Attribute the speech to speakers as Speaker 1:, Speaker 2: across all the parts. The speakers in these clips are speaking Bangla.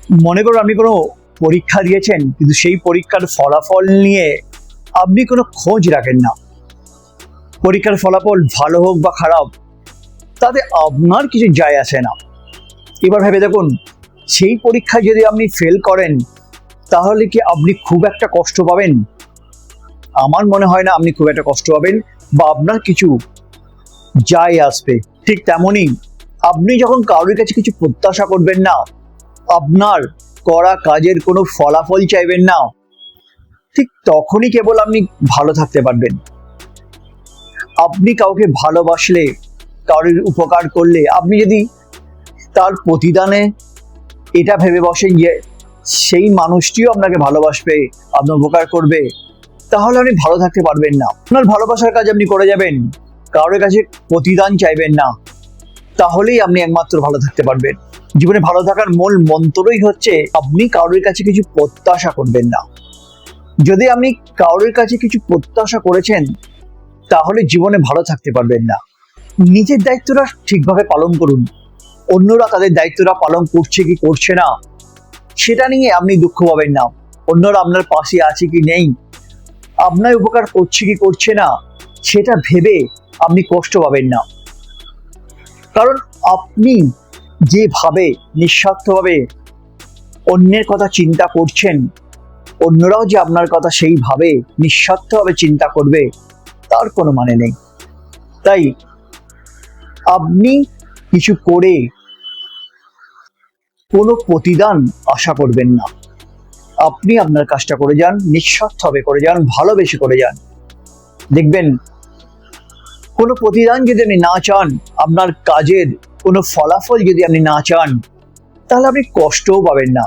Speaker 1: মনে করুন আপনি কোনো পরীক্ষা দিয়েছেন, কিন্তু সেই পরীক্ষার ফলাফল নিয়ে আপনি কোনো খোঁজ রাখেন না। পরীক্ষার ফলাফল ভালো হোক বা খারাপ, তাতে আপনার কিছু যায় আসে না। এবার ভেবে দেখুন, সেই পরীক্ষায় যদি আপনি ফেল করেন, তাহলে কি আপনি খুব একটা কষ্ট পাবেন? আমার মনে হয় না আপনি খুব একটা কষ্ট পাবেন বা আপনার কিছু যায় আসবে। ঠিক তেমনই আপনি যখন কারোর কাছে কিছু প্রত্যাশা করবেন না, আপনার করা কাজের কোনো ফলাফল চাইবেন না, ঠিক তখনই কেবল আপনি ভালো থাকতে পারবেন। আপনি কাউকে ভালোবাসলে, কারোর উপকার করলে, আপনি যদি তার প্রতিদানে এটা ভেবে বসেন যে সেই মানুষটিও আপনাকে ভালোবাসবে, আপনার উপকার করবে, তাহলে আপনি ভালো থাকতে পারবেন না। আপনার ভালোবাসার কাজ আপনি করে যাবেন, কারোর কাছে প্রতিদান চাইবেন না, তাহলেই আপনি একমাত্র ভালো থাকতে পারবেন। জীবনে ভালো থাকার মূল মন্ত্রই হচ্ছে আপনি কারোর কাছে কিছু প্রত্যাশা করবেন না। যদি আপনি কারোর কাছে কিছু প্রত্যাশা করেছেন, তাহলে জীবনে ভালো থাকতে পারবেন না। নিজের দায়িত্বটা ঠিকভাবে পালন করুন। অন্যরা তাদের দায়িত্বটা পালন করছে কি করছে না, সেটা নিয়ে আপনি দুঃখ পাবেন না। অন্যরা আপনার পাশে আছে কি নেই, আপনার উপকার করছে কি করছে না, সেটা ভেবে আপনি কষ্ট পাবেন না। কারণ আপনি যেভাবে নিঃস্বার্থভাবে অন্যের কথা চিন্তা করছেন, অন্যরাও যে আপনার কথা সেইভাবে নিঃস্বার্থভাবে চিন্তা করবে, তার কোনো মানে নেই। তাই আপনি কিছু করে কোনো প্রতিদান আশা করবেন না। আপনি আপনার কাজটা করে যান, নিঃস্বার্থভাবে করে যান, ভালোবেসে করে যান। দেখবেন কোনো প্রতিদান যদি আপনি না চান, আপনার কাজের কোনো ফলাফল যদি আপনি না চান, তাহলে আপনি কষ্টও পাবেন না,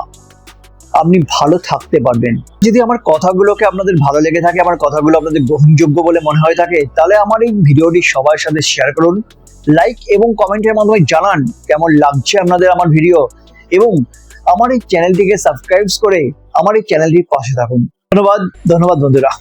Speaker 1: আপনি ভালো থাকতে পারবেন। যদি আমার কথাগুলোকে আপনাদের ভালো লেগে থাকে, আমার কথাগুলো আপনাদের গ্রহণযোগ্য বলে মনে হয়ে থাকে, তাহলে আমার এই ভিডিওটি সবার সাথে শেয়ার করুন, লাইক এবং কমেন্টের মাধ্যমে জানান কেমন লাগছে আপনাদের আমার ভিডিও, এবং আমার এই চ্যানেলটিকে সাবস্ক্রাইব করে আমার এই চ্যানেলটির পাশে থাকুন। ধন্যবাদ বন্ধুরা।